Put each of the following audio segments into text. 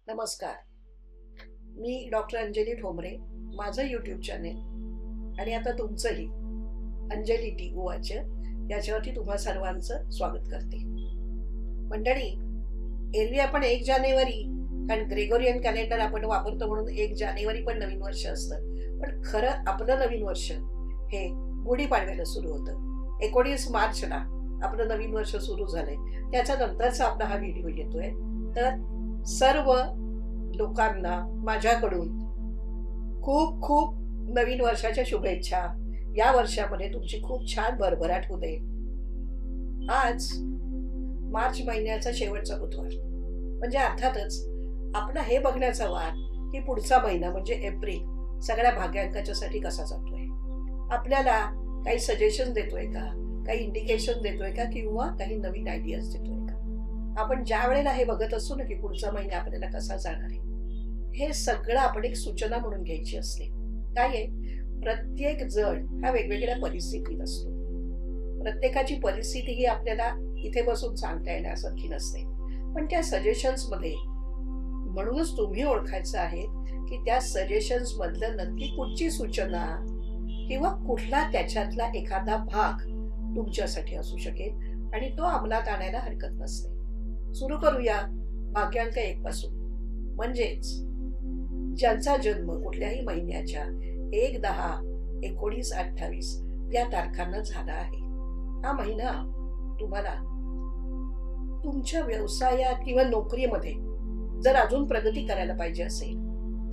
नमस्कार. मी डॉक्टर अंजली ठोंबरे. माझं YouTube channel आणि आता तुमचंही अंजली टी उवाच याच्यावरती तुम्हा सर्वांचं स्वागत करते. मंडळी, एरवी आपण 1 जानेवारी, कारण ग्रेगोरियन कॅलेंडर आपण वापरतो म्हणून 1 जानेवारी पण नवीन वर्ष असतं. पण खरं आपलं नवीन वर्ष हे गुढीपाडव्याला सुरू होतं. 19 मार्चला आपलं नवीन वर्ष सुरू झालंय. त्याच्या नंतरचा आपला हा व्हिडिओ येतोय. तर सर्व लोकांना माझ्याकडून खूप खूप नवीन वर्षाच्या शुभेच्छा. या वर्षामध्ये तुमची खूप छान भरभराट होऊ दे. आज मार्च महिन्याचा शेवटचा बुधवार, म्हणजे अर्थातच आपला हे बघण्याचा वार की पुढचा महिना म्हणजे एप्रिल सगळ्या भाग्यांकाच्यासाठी कसा जातोय. आपल्याला काही सजेशन देतोय का, काही इंडिकेशन देतोय का, किंवा काही नवीन आयडियाज देतोय का. आपण ज्या वेळेला हे बघत असतो ना की पुढचा महिना आपल्याला कसा जाणार आहे, हे सगळं आपण एक सूचना म्हणून घ्यायची असते. काय आहे, प्रत्येक जण हा वेगवेगळ्या परिस्थितीत असतो. प्रत्येकाची परिस्थिती ही आपल्याला इथे बसून सांगता येण्यासारखी नसते. पण त्या सजेशन्स मध्ये म्हणूनच तुम्ही ओळखायचं आहे की त्या सजेशन्स मधलं नक्की कुठची सूचना किंवा कुठला त्याच्यातला एखादा भाग तुमच्यासाठी असू शकेल आणि तो अंमलात आणायला हरकत नसते. सुरू करूया भाग्यांक 1 पासून. म्हणजेच ज्यांचा जन्म कुठल्याही महिन्याच्या 1, 10, 19, 28 या तारखांना झाला आहे. हा महिना तुम्हाला तुमच्या व्यवसायात किंवा नोकरीमध्ये जर अजून प्रगती करायला पाहिजे असेल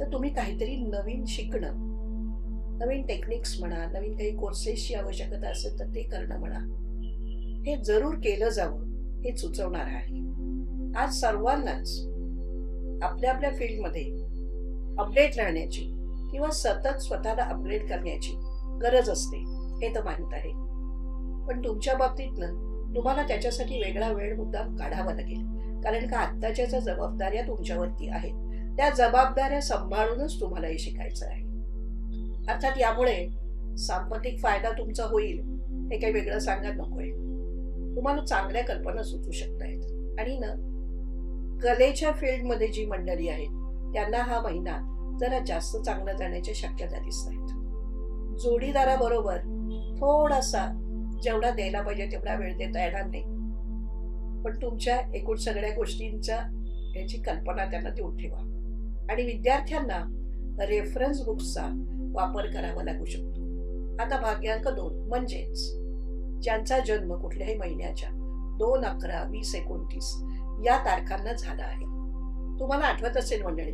तर तुम्ही काहीतरी नवीन शिकणं, नवीन टेक्निक्स म्हणा, नवीन काही कोर्सेसची आवश्यकता असेल तर ते करणं म्हणा, हे जरूर केलं जावं हे सुचवणार आहे. आज सर्वांनाच आपल्या आपल्या फील्डमध्ये अपडेट राहण्याची किंवा सतत स्वतःला अपग्रेड करण्याची गरज असते, हे तर माहीत आहे. पण तुमच्या बाबतीतनं तुम्हाला त्याच्यासाठी वेगळा वेळ मुद्दाम काढावा लागेल. कारण का आत्ताच्या ज्या जबाबदाऱ्या तुमच्यावरती आहेत त्या जबाबदाऱ्या सांभाळूनच तुम्हाला हे शिकायचं आहे. अर्थात यामुळे सांपत्तिक फायदा तुमचा होईल हे काही वेगळं सांगत नकोय. तुम्हाला चांगल्या कल्पना सुचू शकतायत. आणि ना, कलेच्या फील्डमध्ये जी मंडळी आहेत त्यांना हा महिना जरा जास्त चांगला जाण्याच्या शक्यता दिसत आहेत. जोडीदाराबरोबर थोडासा जेवढा द्यायला पाहिजे तेवढा वेळ देता येणार नाही, पण तुमच्या एकूण सगळ्या गोष्टींचा याची कल्पना त्यांना देऊन ठेवा. आणि विद्यार्थ्यांना रेफरन्स बुक्सचा वापर करावा लागू शकतो. आता भाग्यांक 2 म्हणजेच ज्यांचा जन्म कुठल्याही महिन्याच्या 2, 11, 20, 29 या तारखांना झाला आहे. तुम्हाला आठवत असेल मंडळी,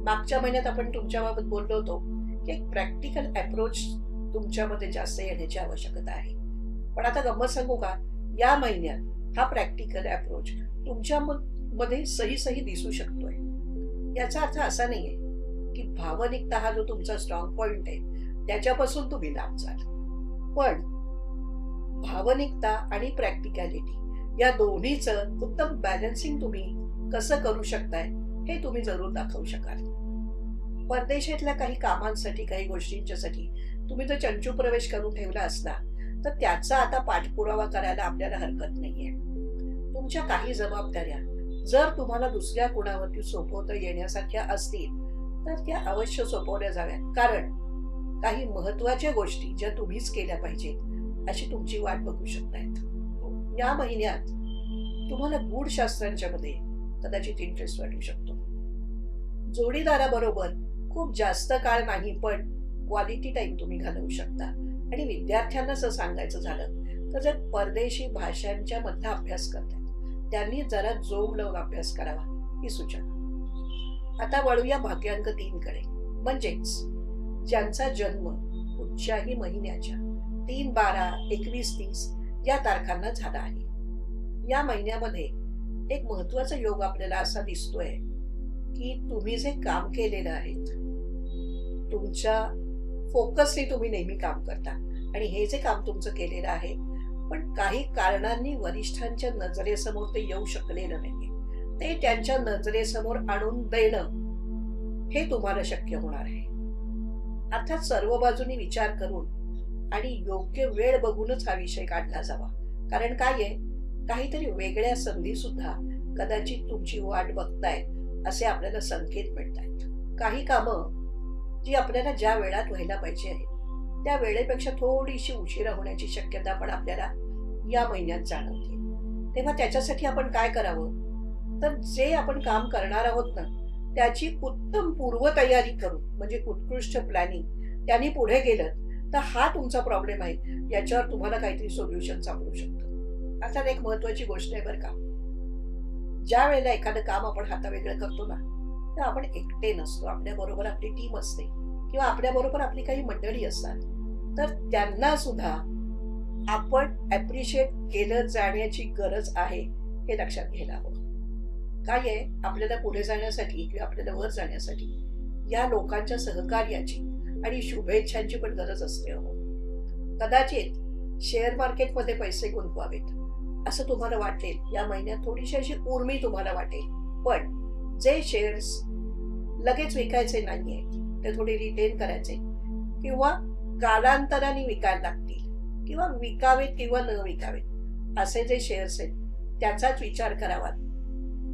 मागच्या महिन्यात आपण तुमच्याबाबत बोललो होतो की एक प्रॅक्टिकल अप्रोच तुमच्यामध्ये जास्त येण्याची आवश्यकता आहे. पण आता गंमत सांगू का, या महिन्यात हा प्रॅक्टिकल अप्रोच तुमच्यामध्ये सही दिसू शकतोय. याचा अर्थ असा नाहीये की भावनिकता हा जो तुमचा स्ट्रॉंग पॉइंट आहे त्याच्यापासून तुम्ही लांब जाल. पण भावनिकता आणि प्रॅक्टिकॅलिटी या दोन्हीचं उत्तम बॅलन्सिंग तुम्ही कसं करू शकताय हे तुम्ही जरूर दाखवू शकाल. परदेशातल्या काही कामांसाठी, काही गोष्टींच्यासाठी तुम्ही जर चंचू प्रवेश करून ठेवला असला तर त्याचा आता पाठपुरावा करायला आपल्याला हरकत नाहीये. तुमच्या काही जबाबदाऱ्या जर तुम्हाला दुसऱ्या कुणावरती सोपवता येण्यासारख्या असतील तर त्या अवश्य सोपवल्या जाव्यात. कारण काही महत्वाच्या गोष्टी ज्या तुम्हीच केल्या पाहिजेत अशी तुमची वाट बघू शकतायत. या महिन्यात तुम्हाला गूढशास्त्रांच्या मध्ये कदाचित इंटरेस्ट वाटू शकतो. जोडीदाराबरोबर खूप जास्त काळ नाही पण क्वालिटी टाइम तुम्ही घालवू शकता. आणि विद्यार्थ्यांना असं सांगायचं झालं तर जर परदेशी भाषांच्या मधला अभ्यास करतात त्यांनी जरा जोम लावून अभ्यास करावा ही सूचना. आता वळूया भाग्यांक 3 कडे. म्हणजेच ज्यांचा जन्म कुठच्याही महिन्याच्या 3, 12, 21, 30 या तारखांना झाला आहे. या महिन्यामध्ये एक महत्वाचा योग आपल्याला असा दिसतोय की तुम्ही जे काम केलेलं आहे तुमच्या फोकसने तुम्ही नेहमी काम करता आणि हे जे काम तुमचं केलेलं आहे पण काही कारणांनी वरिष्ठांच्या नजरेसमोर ते येऊ शकलेलं नाहीये, ते त्यांच्या नजरेसमोर आणून देणं हे तुम्हाला शक्य होणार आहे. अर्थात सर्व बाजूनी विचार करून आणि योग्य वेळ बघूनच हा विषय काढला जावा. कारण काय आहे, काहीतरी वेगळ्या संधी सुद्धा कदाचित तुमची वाट बघतायत असे आपल्याला संकेत मिळतात. काही कामं जी आपल्याला ज्या वेळात व्हायला पाहिजे आहे त्या वेळेपेक्षा थोडीशी उशिरा होण्याची शक्यता पण आपल्याला या महिन्यात जाणवते. तेव्हा त्याच्यासाठी आपण काय करावं? तर जे आपण काम करणार आहोत ना, त्याची उत्तम पूर्वतयारी करून म्हणजे उत्कृष्ट प्लॅनिंग त्यांनी पुढे गेलं तर हा तुमचा प्रॉब्लेम आहे, याच्यावर तुम्हाला काहीतरी सोल्युशन सापडू शकतं. अर्थात एक महत्वाची गोष्ट आहे बरं का, ज्या वेळेला एखादं काम आपण हातावेगळं करतो ना, तर आपण एकटे नसतो. आपल्याबरोबर आपली टीम असते किंवा आपल्याबरोबर आपली काही मंडळी असतात. तर त्यांना सुद्धा आपण ॲप्रिशिएट केलं जाण्याची गरज आहे हे लक्षात घ्यायला हवं. काय आहे, आपल्याला पुढे जाण्यासाठी किंवा आपल्याला वर जाण्यासाठी या लोकांच्या सहकार्याची आणि शुभेच्छांची पण गरज असते हो. कदाचित शेअर मार्केटमध्ये पैसे गुंतवावेत असं तुम्हाला वाटेल, या महिन्यात थोडीशी अशी उर्मी तुम्हाला वाटेल, पण जे शेअर्स लगेच विकायचे नाहीये ते थोडे रिटेन करायचे किंवा कालांतराने विकायला लागतील किंवा विकावेत किंवा न विकावेत असे जे शेअर्स आहेत त्याचाच विचार करावा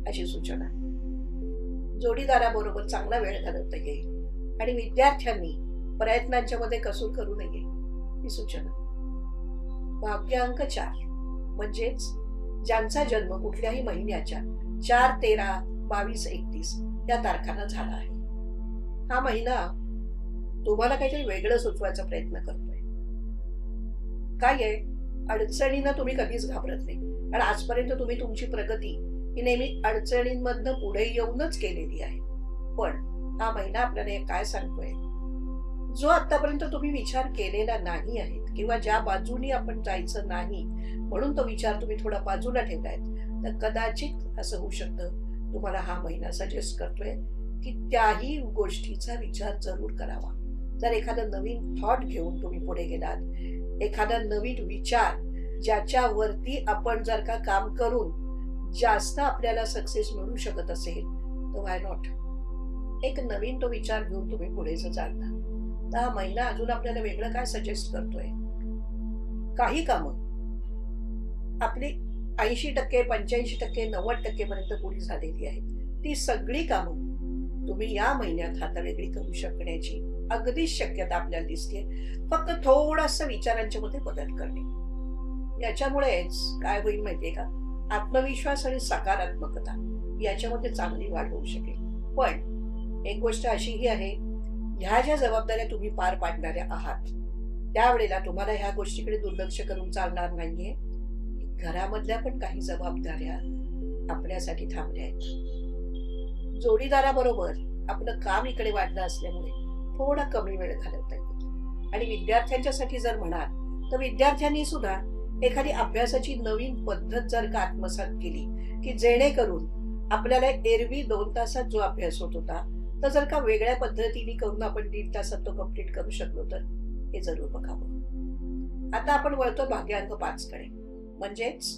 अशी सूचना. जोडीदाराबरोबर चांगला वेळ घालवता येईल आणि विद्यार्थ्यांनी प्रयत्नांच्या मध्ये कसूर करू नये ही सूचना. भाग्यांक 4 म्हणजेच ज्यांचा जन्म कुठल्याही महिन्याच्या 4, 13, 22, 31 या तारखांना झाला आहे. हा महिना तुम्हाला काहीतरी वेगळं सुचवायचा प्रयत्न करतोय. काय आहे, अडचणींना तुम्ही कधीच घाबरत नाही, कारण आजपर्यंत तुम्ही तुमची प्रगती ही नेहमी अडचणींमधनं पुढे येऊनच केलेली आहे. पण हा महिना आपल्याला हे काय सांगतोय, जो आतापर्यंत तुम्ही विचार केलेला नाही आहे किंवा ज्या बाजूनी आपण जायचं नाही म्हणून तो विचार तुम्ही थोडा बाजूला ठेवलाय, तर कदाचित असं होऊ शकतं तुम्हाला हा महिना सजेस्ट करतोय की त्याही गोष्टीचा विचार जरूर करावा. जर एखादा नवीन थॉट घेऊन तुम्ही पुढे गेलात, एखादा नवीन विचार ज्याच्यावरती आपण जर का काम करून जास्त आपल्याला सक्सेस मिळू शकत असेल तर व्हाय नॉट, एक नवीन तो विचार घेऊन तुम्ही पुढे जर चालता तर हा महिना अजून आपल्याला वेगळं काय सजेस्ट करतोय. काही कामं आपली 80%, 85%, 90% पर्यंत पुरी झालेली आहेत. ती सगळी कामं तुम्ही या महिन्यात हातावेगळी करू शकण्याची अगदीच शक्यता आपल्याला दिसते. फक्त थोडासा विचारांच्या मध्ये बदल करणे, याच्यामुळेच काय होईल माहितीये का, आत्मविश्वास आणि सकारात्मकता याच्यामध्ये चांगली वाढ होऊ शकेल. पण एक गोष्ट अशीही आहे, ह्या ज्या जबाबदाऱ्या तुम्ही पार पाडणाऱ्या आहात त्यावेळेला तुम्हाला ह्या गोष्टीकडे दुर्लक्ष करून चालणार नाहीये. घरामधल्या पण काही जबाबदाऱ्या आपल्यासाठी थांबल्या आहेत. जोडीदाराबरोबर आपलं काम इकडे वाढलं असल्यामुळे थोडा कमी वेळ घालवता येईल. आणि विद्यार्थ्यांच्यासाठी जर म्हणाल तर विद्यार्थ्यांनी सुद्धा एखादी अभ्यासाची नवीन पद्धत जर का आत्मसात केली की जेणेकरून आपल्याला एरवी 2 तासात जो अभ्यास होत होता तर जर का वेगळ्या पद्धतीने करून आपण 1.5 तासात तो कंप्लीट करू शकलो तर हे जरूर बघावं. आता आपण वळतो भाग्यांक 5 कडे, म्हणजेच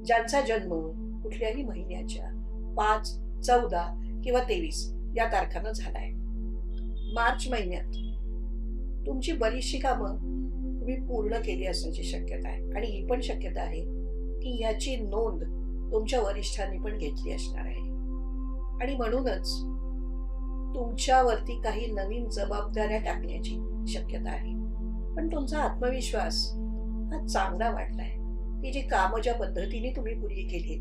ज्यांचा जन्म कुठल्याही महिन्याच्या 5, 14 किंवा 23 या तारखांना झालाय. मार्च महिन्यात तुमची बरीचशी कामं तुम्ही पूर्ण केली असण्याची शक्यता आहे आणि ही पण शक्यता आहे की याची नोंद तुमच्या वरिष्ठांनी पण घेतली असणार आहे. आणि म्हणूनच तुमच्यावरती काही नवीन जबाबदाऱ्या टाकण्याची शक्यता आहे. पण तुमचा आत्मविश्वास हा चांगला वाढलाय. ती जी कामं ज्या पद्धतीने तुम्ही पुरी केली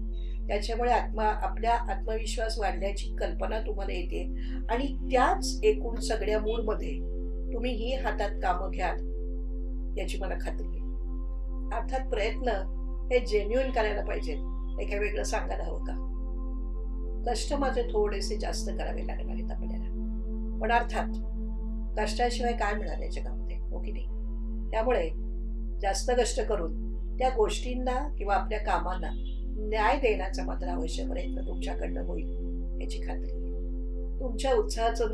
त्याच्यामुळे आपल्या आत्मविश्वास वाढल्याची कल्पना तुम्हाला येते आणि त्याच एकूण सगळ्या मूडमध्ये तुम्ही ही हातात कामं घ्याल याची मला खात्री आहे. अर्थात प्रयत्न हे जेन्युइन करायला पाहिजेत, हे काय वेगळं सांगायला हवं का. कष्ट मात्र थोडेसे जास्त करावे लागणार आहेत आपल्याला, पण अर्थात कष्टाशिवाय काय मिळालं या जगामध्ये, हो की नाही. त्यामुळे जास्त कष्ट करून त्या गोष्टींना किंवा आपल्या कामांना न्याय देण्याचा मात्र अवश्य प्रयत्न तुमच्याकडनं होईल याची खात्री आहे. तुमच्या उत्साहाचं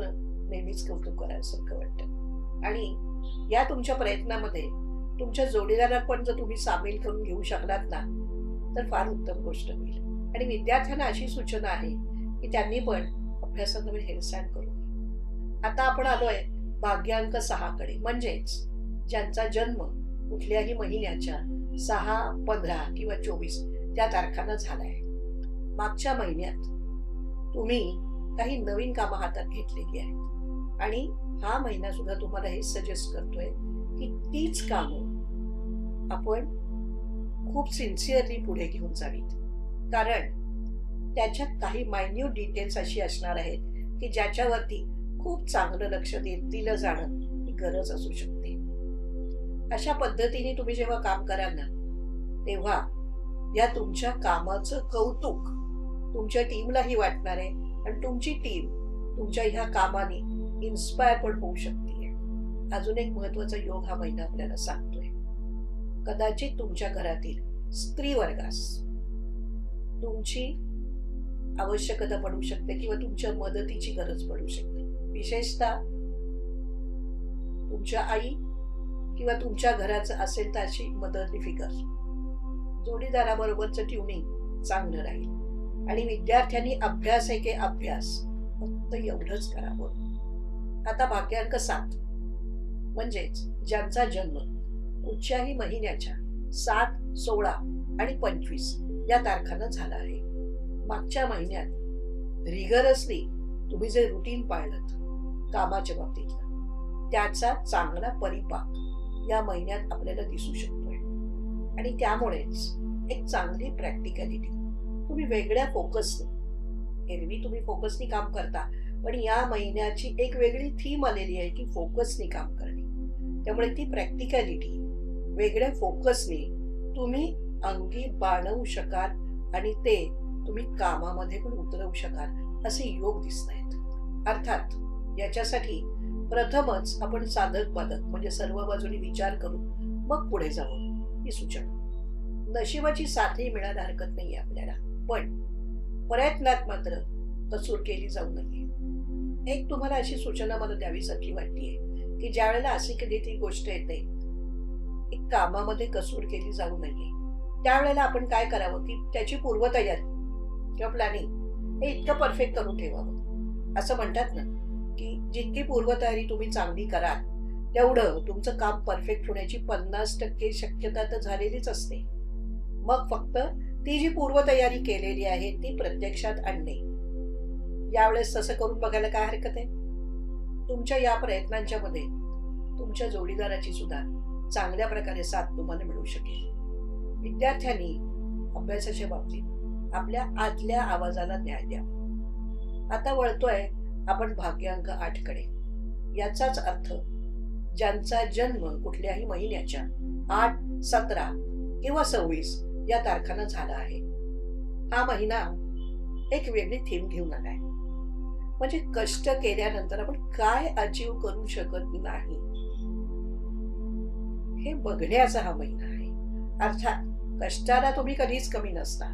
नेहमीच कौतुक करायसारखं वाटतं आणि या तुमच्या प्रयत्नामध्ये तुमच्या जोडीदाराला पण जर तुम्ही सामील करून घेऊ शकलात ना तर फार उत्तम गोष्ट होईल. आणि विद्यार्थ्यांना अशी सूचना आहे की त्यांनी पण अभ्यासात हेळसांड करू नये. आता आपण आलोय भाग्यांक 6 कडे, म्हणजेच ज्यांचा जन्म कुठल्याही महिन्याच्या 6, 15 किंवा 24 त्या तारखांना झालाय. मागच्या महिन्यात तुम्ही काही नवीन कामं हातात घेतलेली आहेत आणि हा महिना सुद्धा तुम्हाला हे सजेस्ट करतोय की तीच कामं आपण खूप सिन्सिअरली पुढे घेऊन जावीत, कारण त्याच्यात काही मायन्यूट डिटेल्स अशी असणार आहेत की ज्याच्यावरती खूप चांगलं लक्ष दिलं जाणं ही गरज असू शकते. अशा पद्धतीने तुम्ही जेव्हा काम कराल ना, तेव्हा या तुमच्या कामाचं कौतुक तुमच्या टीमलाही वाटणार आहे आणि तुमची टीम तुमच्या ह्या कामाने इन्स्पायर पण होऊ शकते. अजून एक महत्वाचा योग हा महिना आपल्याला सांगतोय, कदाचित तुमच्या घरातील स्त्री वर्गास तुमची आवश्यकता पडू शकते किंवा तुमच्या मदतीची गरज पडू शकते. विशेषतः तुमच्या आई किंवा तुमच्या घराचं असेल तर अशी मदरली फिगर. जोडीदाराबरोबरचं ट्युनिंग चांगलं राहील आणि विद्यार्थ्यांनी अभ्यास आहे की अभ्यास फक्त एवढंच करावं. आता भाग्यांक 7 म्हणजेच ज्यांचा जन्म कुठच्याही महिन्याच्या 7, 16 आणि 25 या तारखांना झाला आहे. मागच्या महिन्यात रिगरसली तुम्ही जे रुटीन पाळलं कामाच्या बाबतीतलं, त्याचा चांगला परिपाक या महिन्यात आपल्याला दिसू शकतोय आणि त्यामुळेच एक चांगली प्रॅक्टिकॅलिटी तुम्ही वेगळ्या फोकसने, एरवी तुम्ही फोकसनी काम करता पण या महिन्याची एक वेगळी थीम आलेली आहे की फोकसनी काम करणे. त्यामुळे ती प्रॅक्टिकॅलिटी वेगळ्या फोकसने तुम्ही अंगी बाणवू शकाल आणि ते तुम्ही कामामध्ये पण उतरवू शकाल असे योग दिसत आहेत. अर्थात याच्यासाठी प्रथमच आपण साधक बाधक म्हणजे सर्व बाजूनी विचार करून मग पुढे जावं ही सूचना. नशिबाची साथही मिळायला हरकत नाहीये आपल्याला, पण प्रयत्नात मात्र कसूर केली जाऊ नये. एक तुम्हाला अशी सूचना मला द्यावीसारखी वाटतेय की ज्या वेळेला अशी कधी ती गोष्ट येते एक कामामध्ये कसूर केली जाऊ नये, त्यावेळेला आपण काय करावं की त्याची पूर्वतयारी किंवा प्लॅनिंग हे इतकं परफेक्ट करून ठेवावं. असं म्हणतात ना की जितकी पूर्वतयारी तुम्ही चांगली कराल तेवढं तुमचं काम परफेक्ट होण्याची 50% शक्यता तर झालेलीच असते. मग फक्त ती जी पूर्वतयारी केलेली आहे ती प्रत्यक्षात आणणे. यावेळेस तसं करून बघायला काय हरकत आहे. तुमच्या या प्रयत्नांच्या मध्ये तुमच्या जोडीदाराची सुद्धा चांगल्या प्रकारे साथ तुम्हाला मिळू शकेल. विद्यार्थ्यांनी अभ्यासाच्या बाबतीत आपल्या आतल्या आवाजाला न्याय द्यावा. आता वळतोय आपण भाग्यांक 8 कडे. याचाच अर्थ ज्यांचा जन्म कुठल्याही महिन्याच्या 8, 17 किंवा 26 या तारखांना झाला आहे. हा महिना एक वेगळी थीम घेऊन आलाय, म्हणजे कष्ट केल्यानंतर आपण काय अचीव करू शकत नाही हे बघण्याचा हा महिना आहे. अर्थात कष्टाला तुम्ही कधीच कमी नसता.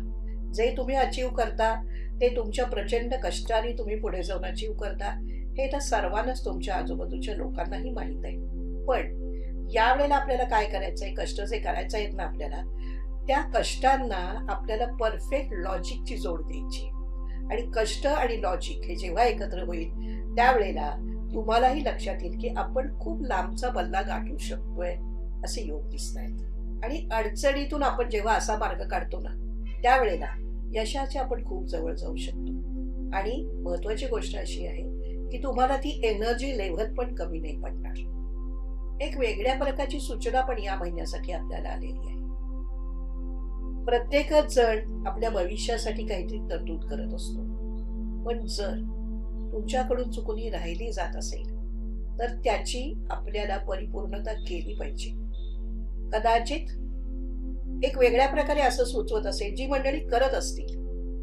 जे तुम्ही अचीव करता ते तुमच्या प्रचंड कष्टाने तुम्ही पुढे जाऊन अचीव करता हे तर सर्वांनाच तुमच्या आजूबाजूच्या लोकांनाही माहित आहे. पण यावेळेला आपल्याला काय करायचंय, कष्ट जे करायचं आहेत ना आपल्याला, त्या कष्टांना आपल्याला परफेक्ट लॉजिकची जोड द्यायची आणि कष्ट आणि लॉजिक हे जेव्हा एकत्र होईल त्यावेळेला तुम्हालाही लक्षात येईल की आपण खूप लांबचा पल्ला गाठू शकतोय असे योग दिसत आहेत. आणि अडचणीतून आपण जेव्हा असा मार्ग काढतो ना त्यावेळेला यशाच्या आपण खूप जवळ जाऊ शकतो. आणि महत्वाची गोष्ट अशी आहे की तुम्हाला ती एनर्जी लेव्हल पण कमी नाही पडणार. एक वेगळ्या प्रकारची सूचना पण या महिन्यासाठी आपल्याला आलेली आहे. प्रत्येकच जण आपल्या भविष्यासाठी काहीतरी तरतूद करत असतो, पण जर तुमच्याकडून चुकून राहिली जात असेल तर त्याची आपल्याला परिपूर्णता केली पाहिजे. कदाचित एक वेगळ्या प्रकारे असं सुचवत असेल, जी मंडळी करत असतील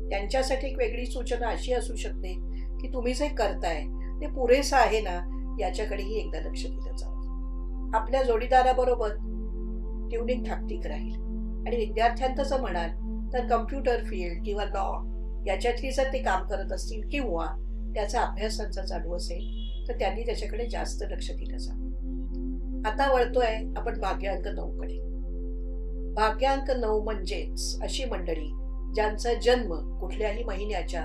त्यांच्यासाठी एक वेगळी सूचना अशी असू शकते की तुम्ही जे करताय ते पुरेसं आहे ना याच्याकडेही एकदा लक्ष दिलं जावं. आपल्या जोडीदाराबरोबर ट्युनिंग ठाकठीक राहील. आणि विद्यार्थ्यांचं जर म्हणाल तर कम्प्युटर फील्ड किंवा लॉ याच्यातली जर ते काम करत असतील किंवा त्याचा अभ्यास त्यांचा चालू असेल तर त्यांनी त्याच्याकडे जास्त लक्ष दिलं जावं. आता वळतोय आपण भाग्यांक 9 कडे. भाग्यांक 9 म्हणजेच अशी मंडळी ज्यांचा जन्म कुठल्याही महिन्याच्या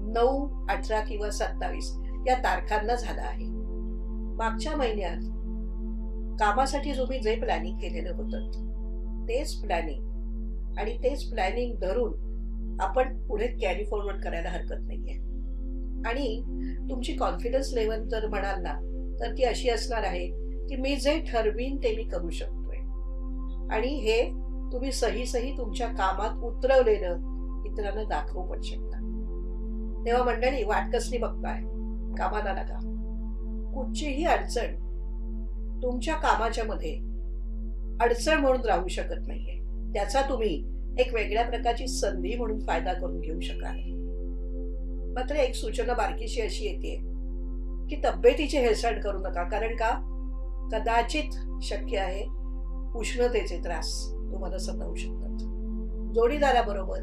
9, 18 किंवा 27 या तारखांना झाला आहे. मागच्या महिन्यात कामासाठी तुम्ही जे प्लॅनिंग केलेलं होतं तेच प्लॅनिंग आणि तेच प्लॅनिंग धरून आपण पुढे कॅरी फॉरवर्ड करायला हरकत नाहीये. आणि तुमची कॉन्फिडन्स लेव्हल जर म्हणाल ना, तर ती अशी असणार आहे की मी जे ठरवीन ते मी करू शकतोय. आणि हे तुम्ही सही तुमच्या कामात उतरवलेलं इतरांना दाखवू पण शकता. तेव्हा मंडळी, वाट कसली बघताय? कामाला लागा. कुठचीही अडचण तुमच्या कामाच्या मध्ये अडचण म्हणून राहू शकत नाहीये. त्याचा तुम्ही एक वेगळ्या प्रकारची संधी म्हणून फायदा करून घेऊ शकाल. मात्र एक सूचना बारकीशी अशी येते की तब्येतीची हेळसांड करू नका. कारण का, कदाचित शक्य आहे उष्णतेचे त्रास तुम्हाला सतावू शकतात. जोडीदाराबरोबर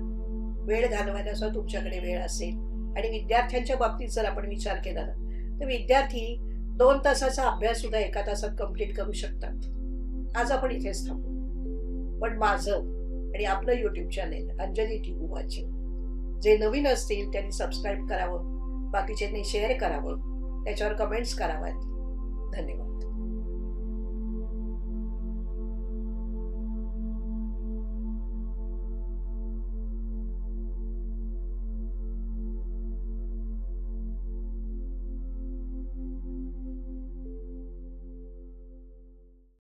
वेळ घालवायला सुद्धा तुमच्याकडे वेळ असेल. आणि विद्यार्थ्यांच्या बाबतीत जर आपण विचार केला ना, तर विद्यार्थी 2 तासाचा अभ्यास सुद्धा 1 तासात कंप्लीट करू शकतात. आज आपण इथेच थांबू. पण माझं आणि आपलं YouTube चॅनेल अंजली टी उवाचे जे नवीन असतील त्यांनी सबस्क्राईब करावं, बाकीच्यांनी शेअर करावं, त्याच्यावर कमेंट्स कराव्यात. धन्यवाद.